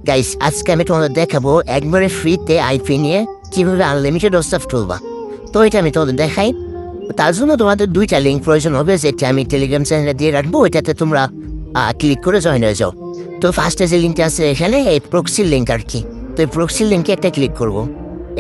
Guys আজকে আমি তোমাদের দেখাবো একবারে ফ্রিতে আইপি নিয়ে কীভাবে আনলিমিটেড হোয়াটসঅ্যাপ তুলবা। তো এটা আমি তোমাদের দেখাই। তার জন্য তোমাদের দুইটা লিঙ্ক প্রয়োজন হবে, যেটা আমি টেলিগ্রাম চ্যানেলে দিয়ে রাখবো। ওইটাতে তোমরা ক্লিক করে জয়েন হয়ে যাও। তো ফার্স্টে যে লিঙ্কটা আছে এখানে এই প্রক্সির লিঙ্ক আর কি। তো এই প্রক্সির লিঙ্কে একটা ক্লিক করবো।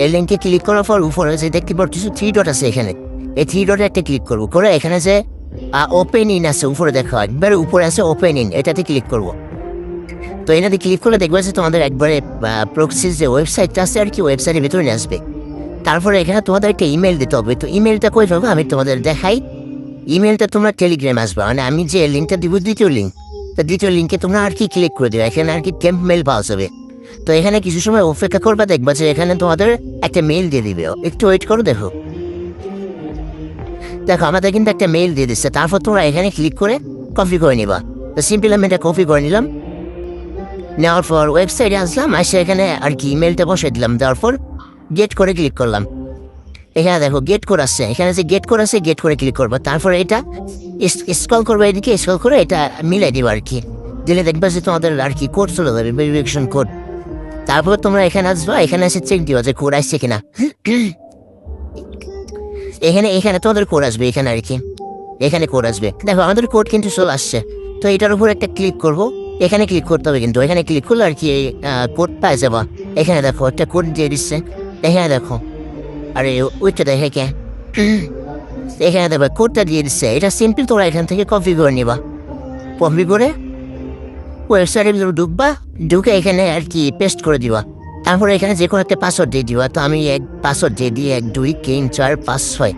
এই লিঙ্কে ক্লিক করার পর উপরে যে দেখতে পাচ্ছ থ্রি ডট আছে এখানে, এই থ্রি ডটে একটা ক্লিক করবো। করে এখানে যে ওপেন ইন আছে উপরে দেখো, একবারে উপরে আছে ওপেন ইন, এটাতে ক্লিক করবো। তো এটাতে ক্লিক করলে দেখবে যে তোমাদের একবারে প্রক্সির যে ওয়েবসাইটটা আছে আর কি, ওয়েবসাইটের ভিতরে নিয়ে আসবে। তারপরে এখানে তোমাদের একটা ইমেল দিতে হবে। তো ইমেলটা কই পাবো আমি তোমাদের দেখাই। ইমেলটা তোমরা টেলিগ্রামে আসবে, মানে আমি যে লিঙ্কটা দিব দ্বিতীয় লিঙ্ক, তো দ্বিতীয় লিঙ্কে তোমরা আর কি ক্লিক করে দেবে। এখানে আর কি টেম্প মেল পাওয়া যাবে। তো এখানে কিছু সময় অপেক্ষা করবা, দেখবা যে এখানে তোমাদের একটা মেল দিয়ে দিবে। একটু ওয়েট করো, দেখো আমাদের কিন্তু একটা মেল দিয়ে দিচ্ছে। তারপর তোমরা এখানে ক্লিক করে কপি করে নিবা। তো সিম্পল আমি এটা কপি করে নিলাম। নেওয়ার পর ওয়েবসাইটে আসলাম, এসে এখানে আর কি ইমেলটা বসে দিলাম। দেওয়ার পর গেট করে ক্লিক করলাম। এখানে দেখো গেট করে আসছে, এখানে যে গেট করে আসছে গেট করে ক্লিক করবো। তারপরে এটা স্ক্রল করবে, এদিকে স্ক্রল করে এটা মিলাই দিবা আর কি। দিলে দেখবা যে তোমাদের আর কি কোড চলে যাবে, ভেরিফিকেশন কোড। তারপর তোমরা এখানে আসবা, এখানে এসে চেক দিবা যে কোড আসছে কিনা। এখানে তোমাদের কোড আসবে, এখানে আর কি এখানে কোড আসবে। দেখো আমাদের কোড কিন্তু চলে আসছে। তো এটার উপর একটা ক্লিক করবো, এখানে ক্লিক করতে হবে কিন্তু। এখানে ক্লিক করলে আর কি কোড পাই যাবা। এখানে দেখো একটা কোড দিয়ে দিচ্ছে, এখানে দেখো। আরে ওইটা দেখে কে, এখানে দেখো কোডটা দিয়ে দিচ্ছে। এটা সিম্পল তোমরা এখান থেকে কপি করে নিবা। কপি করে ওয়েবসাইটের ভিতরে ঢুকবা, ঢুকে এখানে আর কি পেস্ট করে দিবা। তারপরে এখানে যে কোনো একটা পাসওয়ার্ড দিয়ে দিবা। তো আমি এক পাসওয়ার্ড দিয়ে দিই 1 2 3 4 5 6,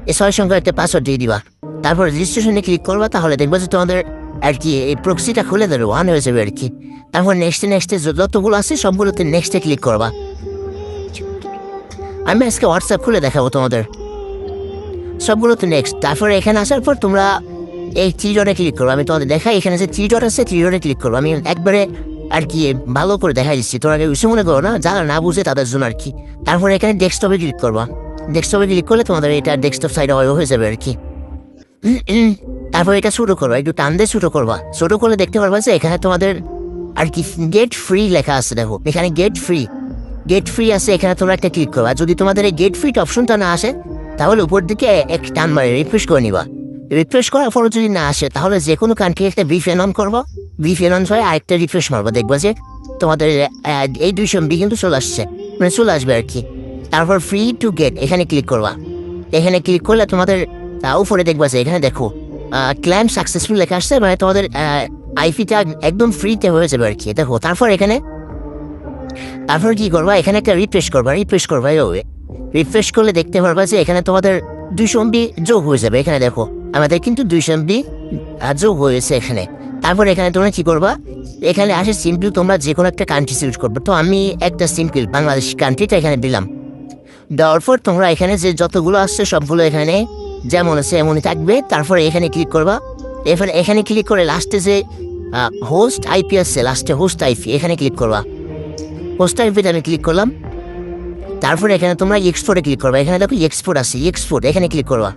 এই 6 সংখ্যার একটা পাসওয়ার্ড দিয়ে দিবা। তারপর রেজিস্ট্রেশনে ক্লিক করবা, তাহলে দেখবা যে তোমাদের আর কি এই প্রক্সিটা খুলে দেবে, ওয়ান হয়ে যাবে আর কি। তারপর নেক্সটে যতগুলো আছে সবগুলোতে নেক্সটে ক্লিক করবা। আমি আজকে হোয়াটসঅ্যাপ খুলে দেখাবো তোমাদের সবগুলোতে নেক্সট। তারপরে এখানে আসার পর তোমরা এই থ্রি ডটে ক্লিক করবো। আমি তোমাদের দেখাই, এখানে যে থ্রি ডট আছে থ্রি ডটে ক্লিক করবো। আমি একবারে আর কি ভালো করে দেখা দিচ্ছি, তোমরা কিছু মনে করো না, যারা না বুঝে তাদের জন্য আর কি। তারপরে এখানে ডেস্কটপে ক্লিক করবা। ডেস্কটপে ক্লিক করলে তোমাদের এটা ডেস্কটপ সাইডে হয়ে যাবে আর কি। তারপর এটা ছোটো করবা, একটু টান দিয়ে ছোটো করবা। ছোটো করলে দেখতে পারবা যে এখানে তোমাদের আর কি গেট ফ্রি লেখা আছে। দেখো এখানে গেট ফ্রি আছে, এখানে তোমরা একটা ক্লিক করবা। যদি তোমাদের এই গেট ফ্রি অপশনটা না আসে, তাহলে উপর দিকে এক টান মারে রিফ্রেশ করে নিবা। রিফ্রেশ করার পর যদি না আসে, তাহলে যে কোনো কান্ট্রি একটা VPN অন করবো। VPN অন হয়ে আরেকটা রিফ্রেশ মারবো, দেখবো যে তোমাদের এই 200 MB কিন্তু চলে আসছে, মানে চলে আসবে আর কি। তারপর ফ্রি টু গেট এখানে ক্লিক করবা। এখানে ক্লিক করলে তোমাদের উপরে দেখবা যে এখানে দেখো ক্লেম সাকসেসফুল লেখা আসছে, মানে তোমাদের আইপিটা একদম ফ্রিতে হয়ে যাবে আর কি। দেখো তারপর কি করবা, এখানে একটা রিফ্রেশ করবা রিফ্রেশ করলে দেখতে পারবা যে এখানে তোমাদের 200 MB যোগ হয়ে যাবে। এখানে দেখো আমাদের কিন্তু 200 MB যোগ হয়েছে এখানে। তারপর এখানে তোমরা কি করবা, এখানে আসে সিম্পল তোমরা যে কোনো একটা কান্ট্রি সিলেক্ট করবে। তো আমি একটা সিম্পল বাংলাদেশ কান্ট্রিটা এখানে দিলাম। দেওয়ার পর তোমরা এখানে যে যতগুলো আসছে সবগুলো এখানে যেমন আছে এমনই থাকবে। তারপরে এখানে ক্লিক করবা। এখানে ক্লিক করে লাস্টে যে হোস্ট আইপি আছে, লাস্টে হোস্ট আইপি এখানে ক্লিক করবা। হোস্ট আইপিতে আমি ক্লিক করলাম। তারপরে এখানে তোমরা এক্সপোর্টে ক্লিক করবা। এখানে দেখো এক্সপোর্ট আছে, এক্সপোর্ট এখানে ক্লিক করবা।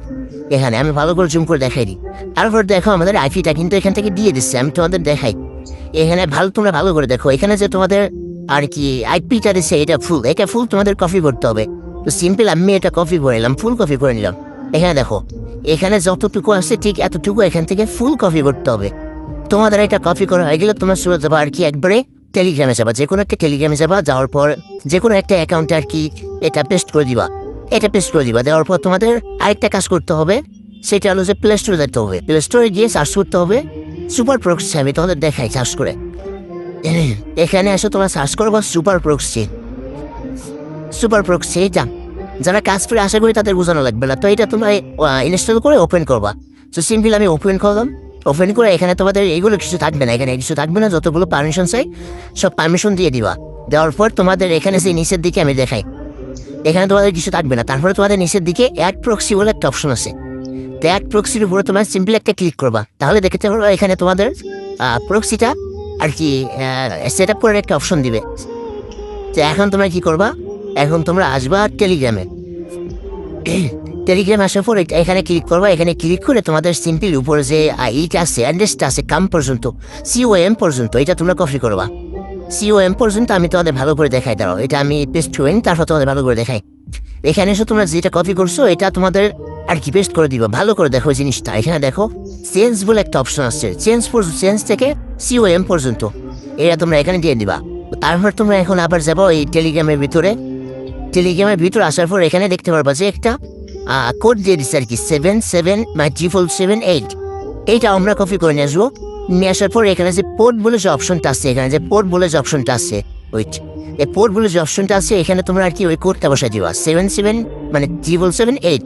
এখানে আমি ভালো করে জুম করে দেখাই দিই। তারপর দেখো আমাদের আইপিটা কিন্তু এখান থেকে দিয়ে দিচ্ছে, আমি তোমাদের দেখাই। এখানে তোমরা ভালো করে দেখো, এখানে যে তোমাদের আর কি আইপিটা দিচ্ছে এটা ফুল তোমাদের কপি করতে হবে। তো সিম্পল আমি এটা কপি করে নিলাম, ফুল কপি করে নিলাম। এখানে দেখো এখানে যতটুকু আছে ঠিক এতটুকু এখান থেকে ফুল কপি করতে হবে। তোমাদের এটা কপি করা হয়ে গেলে তোমরা চলে যাবা আর কি একবারে টেলিগ্রামে যাবা। যে কোনো একটা টেলিগ্রামে যাবা, যাওয়ার পর যে কোনো একটা অ্যাকাউন্টে আর কি এটা পেস্ট করে দিবা। দেওয়ার পর তোমাদের আরেকটা কাজ করতে হবে, সেটা হলো যে প্লে স্টোরে যেতে হবে। প্লে স্টোরে গিয়ে সার্চ করতে হবে সুপার প্রক্সি। আমি তোমাদের দেখাই সার্চ করে। এখানে এসে তোমরা সার্চ করবা সুপার প্রক্সি। যারা কাজ করে আশা করি তাদের বোঝানো লাগবে না। তো এটা তোমরা ইনস্টল করে ওপেন করবা। তো সিম্পল আমি ওপেন করলাম। ওপেন করে এখানে তোমাদের এইগুলো কিছু থাকবে না, এখানে কিছু থাকবে না। যতগুলো পারমিশন চাই সব পারমিশন দিয়ে দিবা। দেওয়ার পর তোমাদের এখানে যে নিচের দিকে আমি দেখাই, এখানে তোমাদের কিছু থাকবে না। তারপরে তোমাদের নিচের দিকে অ্যাড প্রক্সি বলে একটা অপশন আছে। তো অ্যাড প্রক্সির উপরে তোমার সিম্পল একটা ক্লিক করবা। তাহলে দেখতে পারবা এখানে তোমাদের প্রক্সিটা আর কি সেট আপ করার একটা অপশন দিবে। তো এখন তোমরা কি করবা, এখন তোমরা আসবা টেলিগ্রামে আসার পর এখানে ক্লিক করবা। এখানে ক্লিক করে তোমাদের সিম্পল উপরে যে এইটা আছে অ্যাড্রেসটা আছে COM পর্যন্ত এটা তোমরা কপি করবা। COM পর্যন্ত আমি তোমাদের ভালো করে দেখাই। দাঁড়াও, এটা আমি পেস্ট করি, তারপর তোমাদের ভালো করে দেখাই। এখানে এসে তোমরা যেটা কপি করছো এটা তোমাদের আর কি পেস্ট করে দিব। ভালো করে দেখো জিনিসটা। এখানে দেখো চেঞ্জ বলে একটা অপশন আসছে, চেঞ্জ থেকে COM পর্যন্ত, এটা তোমরা এখানে দিয়ে দিবা। তারপর তোমরা এখন আবার যাবো এই টেলিগ্রামের ভিতরে আসার পর এখানে দেখতে পারবা যে একটা কোড দিয়ে দিচ্ছে আর কি, 7778। এইটা আমরা কপি করে নিয়ে আসবো। নিয়ে আসার পর এখানে যে পোর্ট বলে যে অপশনটা আছে, ওইট এই পোর্ট বলে যে অপশনটা আছে, এখানে তোমরা আর কি ওই কোডটা বসাই দিবা, 7778।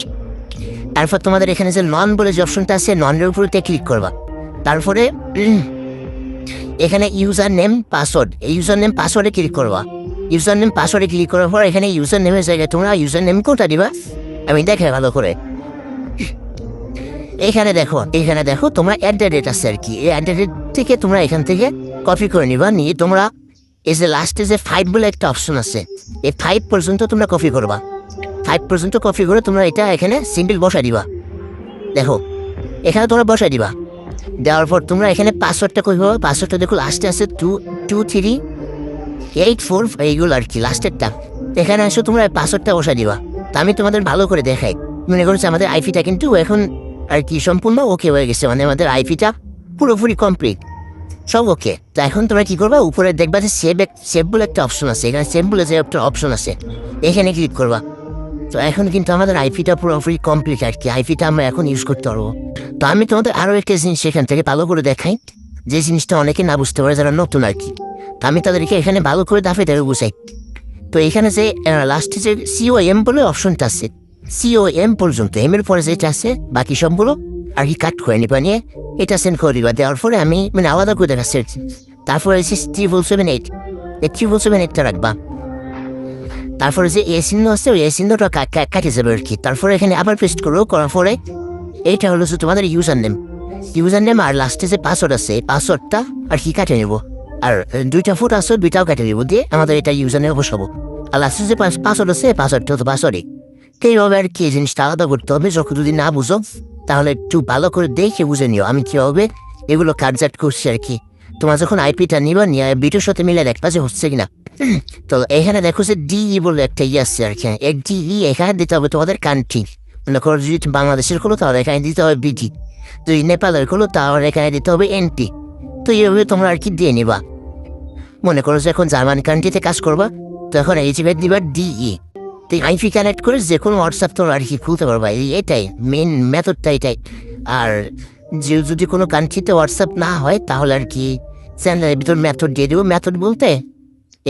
তারপর তোমাদের এখানে যে নন বলে যে অপশনটা আছে, ননের উপরতে ক্লিক করবা। তারপরে এখানে ইউজার নেম পাসওয়ার্ড, এই ইউজার নেম পাসওয়ার্ডে ক্লিক করবা। ইউজার নেম পাসওয়ার্ডে ক্লিক করার পর এখানে ইউজার নেমের জায়গায় তোমরা ইউজার নেম কোনটা দিবা আমি দেখে ভালো করে। এখানে দেখো তোমরা @ আছে আর কি, এই @ থেকে তোমরা এখান থেকে কপি করে নিবা। নিয়ে তোমরা এই যে লাস্টে যে 5 বলে একটা অপশন আছে, এই 5 পর্যন্ত তোমরা কপি করবা। 5 পর্যন্ত কপি করে তোমরা এটা এখানে সিম্বল বসাই দিবা। দেখো এখানে তোমরা বসাই দিবা। দেওয়ার পর তোমরা এখানে পাসওয়ার্ডটা কই পাবা, পাসওয়ার্ডটা দেখো লাস্টে আছে 22384, এইগুলো আর কি লাস্টেরটা। এখানে আসো তোমরা পাসওয়ার্ডটা বসাই দিবা। তা আমি তোমাদের ভালো করে দেখাই। মনে করছি আমাদের আইপিটা কিন্তু এখন আর কি সম্পূর্ণ ওকে হয়ে গেছে, মানে আমাদের আইপিটা পুরোপুরি কমপ্লিট, সব ওকে। তো এখন তোমরা কি করবা, উপরে দেখবা যে সেভ বলে একটা অপশন আছে, এখানে সেভ বলে যে একটা অপশন আছে, এখানে ক্লিক করবা। তো এখন কিন্তু আমাদের আইপিটা পুরোপুরি কমপ্লিট আর কি, আইপিটা আমরা এখন ইউজ করতে পারবো। তো আমি তোমাদের আরও একটা জিনিস এখান থেকে ভালো করে দেখাই, যে জিনিসটা অনেকে না বুঝতে পারে যারা নতুন আর কি। তো আমি তাদেরকে এখানে ভালো করে দাফে বুঝাই। তো এখানে যে লাস্টে যে COM বলে অপশনটা আছে, COM পর্যন্ত, এর পরে যেটা আছে বাকি সবগুলো আর কি কাট করে নিবা, নিয়ে এটা সেন্ড করে দিবা। দেওয়ার পরে আমি মানে আলাদা করে দেখাচ্ছি। তারপরে 7778টা রাখবা। তারপরে যে চিহ্ন আছে ওই চিহ্নটা কাটে যাবে আর কি। তারপরে এখানে আবার পেস্ট করবো, করার পরে এইটা হলো যে তোমাদের ইউজার নেম আর লাস্টে যে পাসওয়ার্ড আছে, পাসওয়ার্ডটা আর কি কাটে নেবো। আর 2টা ফুট আছে, 2টাও কাটে নেবো, দিয়ে আমাদের এটা ইউজার নেম বসাবো। আর লাস্টে যে পাসওয়ার্ড আছে, পাসওয়ার্ডটা তো পাসওয়ার্ডই। এইভাবে আর কি জিনিসটা আলাদা করতে হবে। যখন যদি না বুঝো তাহলে একটু ভালো করে দেখে বুঝে নিও আমি কীভাবে এগুলো কাটজাট করছি আর কি। তোমার যখন আইপিটা নিবা, নিয়ে ভিডিওর সাথে মিলে দেখবা যে হচ্ছে কিনা। তো এখানে দেখো যে DE বলে একটা আছে আর কি, DE এখানে দিতে হবে তোমাদের কান্ট্রি। মনে করো যদি বাংলাদেশের হলো তাহলে এখানে দিতে হবে BT, যদি নেপালের হলো তাহলে এখানে দিতে হবে NT। তো এইভাবে তোমরা আর কি দিয়ে নিবা। মনে করো যে এখন জার্মান কান্ট্রিতে কাজ করবা, তখন এই জায়গায় দিবা DE। তো আইপি কানেক্ট করে যে কোনো হোয়াটসঅ্যাপ তোমরা আর কি খুলতে পারবা, এটাই মেন মেথডটা এটাই। আর যদি কোনো কান্ট্রিতে হোয়াটসঅ্যাপ না হয় তাহলে আর কি চ্যানেলের ভিতর মেথড দিয়ে দেবো। মেথড বলতে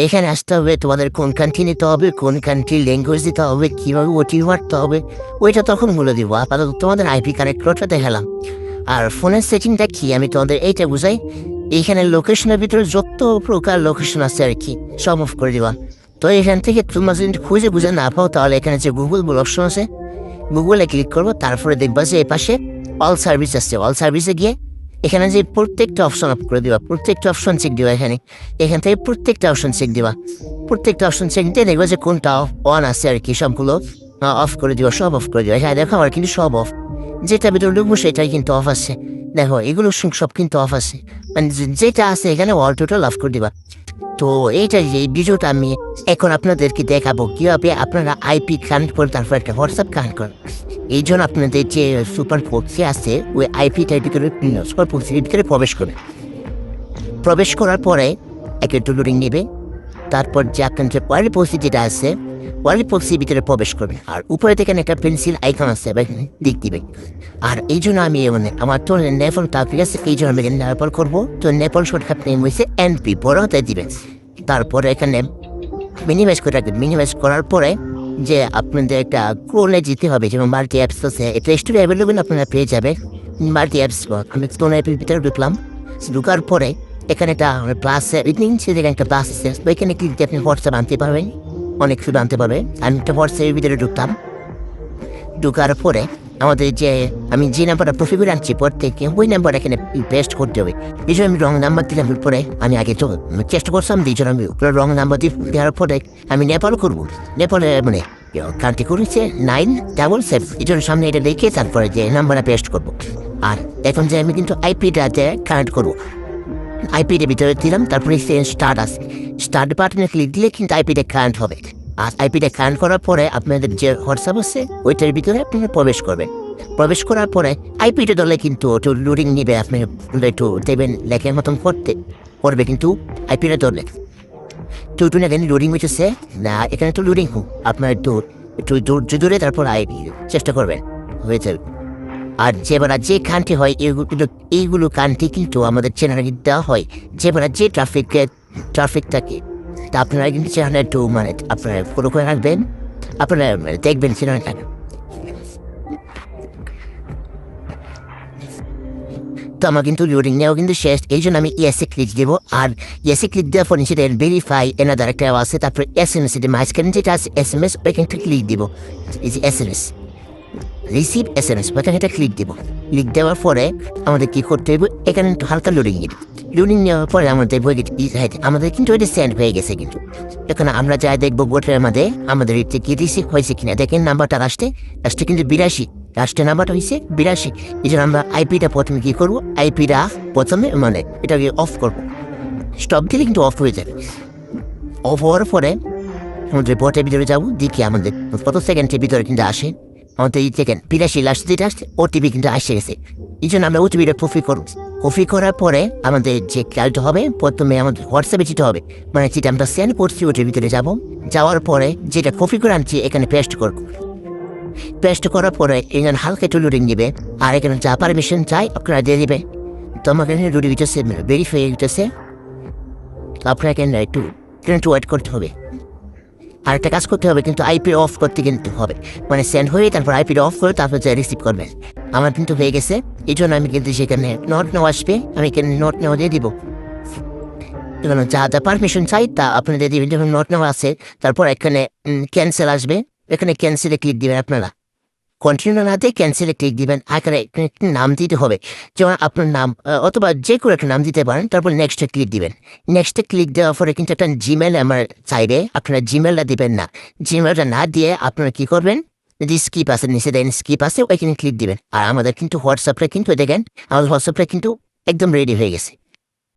এখানে আসতে হবে, তোমাদের কোন কান্ট্রি নিতে হবে, কোন কান্ট্রির ল্যাঙ্গুয়েজ দিতে হবে, কীভাবে ওটি মারতে হবে, ওইটা তখন বলে দিব। আপাতত তোমাদের আইপি কানেক্ট করাটা দেখালাম। আর ফোনের সেটিংটা কি আমি তোমাদের এইটা বুঝাই। এইখানে লোকেশনের ভিতরে যত প্রকার লোকেশন আছে আর কি সব অফ করে দিবা। তো এখান থেকে তোমরা যদি খুঁজে বুঝে না পাও তাহলে এখানে যে গুগল বলে অপশন আছে, গুগলে ক্লিক করবো। তারপরে দেখবা যে এই পাশে অল সার্ভিস আছে, অল সার্ভিসে গিয়ে এখানে যে প্রত্যেকটা অপশন অফ করে দিবা, প্রত্যেকটা অপশন চেক দিবা। এখান থেকে প্রত্যেকটা অপশন চেক দিবা, প্রত্যেকটা অপশন চেক দিয়ে দেখবা যে কোনটা অন আছে আর কি, সবগুলো অফ করে দিবা, সব অফ করে দিবা। হ্যাঁ দেখো আমার কিন্তু সব অফ, যেটা ভিতরে ঢুকবো সেটাই কিন্তু অফ আছে। দেখো এগুলো সব কিন্তু অফ আছে, মানে যেটা আছে এখানে অল টোটাল অফ করে দিবা। তো এইটা এই ভিডিওটা আমি এখন আপনাদেরকে দেখাবো কীভাবে আপনারা আইপি কানেক্ট করে তারপর একটা হোয়াটসঅ্যাপ কানেক্ট করেন। এই জন্য আপনাদের যে সুপার প্রক্সি আছে ওই আইপিটার ভিতরে সুপার প্রক্সির ভিতরে প্রবেশ করার পরে একটা ডুলোরিং নেবে। তারপর যে আপনার যে ওয়ার্ল্ড প্রক্সি যেটা আছে ওয়ার্ল্ড প্রক্সির ভিতরে প্রবেশ করবে। আর উপরে থেকে একটা পেন্সিল আইকন আছে দিক দিবে। আর এই জন্য আমি মানে আমার তো নেপাল টপিক আছে, এই জন্য আমি নেপাল করবো। তো নেপাল শর্টকাট নেম হয়েছে NP, বড় হাতে দিবেন। তারপরে এখানে মিনিমাইজ করে রাখবেন। মিনিমাইজ করার পরে যে আপনাদের একটা ক্রোনে যেতে হবে, যেমন মাল্টি অ্যাপস আছে, প্লে স্টোরে অ্যাভেলেবেল আপনারা পেয়ে যাবে মাল্টি অ্যাপস। আমি ক্রোন অ্যাপের ভিতরে ঢুকলাম। ঢুকার পরে এখানে একটা প্লাস সেখানে একটা প্লাস আছে, তো এখানে ক্লিক দিয়ে আপনি হোয়াটসঅ্যাপ আনতে পারবেন, অনেক কিছু আনতে পারবে। আমি একটা হোয়াটসঅ্যাপের ভিতরে ঢুকতাম। ঢুকার পরে আমাদের যে আমি যে নাম্বারটা প্রফিট আনছি প্রত্যেকে ওই নাম্বার এখানে পেস্ট করতে হবে। এই জন্য আমি রং নাম্বার দিলাম। পরে আমি আগে তো চেষ্টা করছিলাম, এই জন্য আমি রং নাম্বার দেওয়ার পরে আমি নেপাল করবো। নেপালে মানে কান্ট্রি করেছে 977, এই জন্য সামনে এটা দেখে তারপরে যে নাম্বারটা পেস্ট করবো। আর এখন যে আমি কিন্তু আইপিটাতে কানেক্ট করবো। আইপিটা ভিতরে দিলাম, তারপরে স্টার্ট আছে, স্টার্ট বাটনে ক্লিক দিলে কিন্তু আইপিটা কারেন্ট হবে। আর আইপিটা কারেন্ট করার পরে আপনাদের যে হোয়াটসঅ্যাপ আছে ওইটার ভিতরে আপনারা প্রবেশ করবেন। প্রবেশ করার পরে আইপিটা ধরলে কিন্তু একটু লোডিং নিবে, আপনি একটু দেবেন লেখার মতন করবে কিন্তু আইপিটা ধরলে তো এখানে লোডিং হইতেছে না, এখানে তো লোডিং হোক, আপনার একটু ধরে তারপর আইপি চেষ্টা করবেন, হয়ে যাবে। আর যে কান্ট্রি হয় এইগুলো কান্ট্রি কিন্তু আমাদের চ্যানেলে দেওয়া হয়, যে ট্রাফিক থাকে, তা আপনারা কিন্তু চ্যানেলে একটু মানে আপনারা ফলো করে রাখবেন, আপনারা দেখবেন চ্যানেলটা। তো আমার কিন্তু লোডিং নেওয়া কিন্তু শেষ, এই জন্য আমি ইয়েসে ক্লিক দেবো। আর ইয়েসে ক্লিক দেওয়ার পর নিচে ভেরিফাই এনাদার একটা আছে, তারপরে SMS মাঝখানে যেটা আছে SMS ওইখানে ক্লিক দিব, এই যে SMS রিসিভ SMS ওইখানে এটা ক্লিক দেবো। ক্লিক দেওয়ার পরে আমাদের কী করতে হবে, এখানে একটু হালকা লোডিং নেবে। লোডিং নেওয়ার পরে আমাদের কিন্তু এটা সেন্ড হয়ে গেছে। কিন্তু এখন আমরা যাই দেখবো বোটের আমাদের এতে কি রিসিভ হয়েছে কিনা। দেখেন নাম্বারটা লাস্টে কিন্তু 82, লাস্টের নাম্বারটা হয়েছে 82। এই জন্য আমরা আইপিটা প্রথমে কী করবো, আইপিটা প্রথমে মানে এটাকে অফ করবো, স্টপ দিলে কিন্তু অফ হয়ে যাবে। অফ হওয়ার পরে আমাদের বোটের ভিতরে যাবো, দেখি আমাদের কত সেকেন্ডের ভিতরে কিন্তু আসে। আমাদের এই সেকেন্ড 82 লাস্ট যেটা আসছে ওটিপি কিন্তু আসে গেছে। এই জন্য আমরা ওটিপিটা কপি করার পরে আমাদের যে কাজটা হবে, প্রথমে আমাদের হোয়াটসঅ্যাপে যেতে হবে, মানে যেটা আমরা সেন্ড করছি ওটির ভিতরে যাওয়ার পরে যেটা কপি করে আনছি এখানে পেস্ট করবো। পেস্ট করার পরে এখানে হালকা একটু লোডিং নেবে, আর এখানে যা পারমিশন চাই আপনারা দিয়ে দেবে। তো আমাকে এখানে লোডিং হইতেছে, ভেরিফাই হইতেছে, আপনারা এখানে একটু ওয়েট করতে হবে। আর একটা কাজ করতে হবে কিন্তু আইপি অফ করতে কিন্তু হবে, মানে সেন্ড হয়ে তারপর আইপিটা অফ করে তারপর যা রিসিভ করবেন। আমার কিন্তু হয়ে গেছে, এই জন্য আমি কিন্তু সেখানে নোট নেওয়া আসবে, আমি এখানে নোট নেওয়া দিয়ে দিব। যা যা পারমিশন চাই তা আপনাদের দিবেন। যখন নোট নেওয়া আছে তারপর এখানে ক্যান্সেল আসবে, এখানে ক্যান্সেলে ক্লিক দিবেন। আপনারা কন্টিনিউ না দিয়ে ক্যান্সেলে ক্লিক দিবেন। এখানে নাম দিতে হবে, যেমন আপনার নাম অথবা যে কোনো একটা নাম দিতে পারেন। তারপর নেক্সটে ক্লিক দিবেন। নেক্সটে ক্লিক দেওয়ার পরে কিন্তু একটা জিমেল আমার চাইবে, আপনারা জিমেলটা দিবেন না। জিমেলটা না দিয়ে আপনারা কী করবেন, যদি স্কিপ আছে নিচে দেন স্কিপ আছে ওইখানে ক্লিক দিবেন। আর আমাদের কিন্তু হোয়াটসঅ্যাপটা কিন্তু দেখেন, আমাদের হোয়াটসঅ্যাপটা কিন্তু একদম রেডি হয়ে গেছে।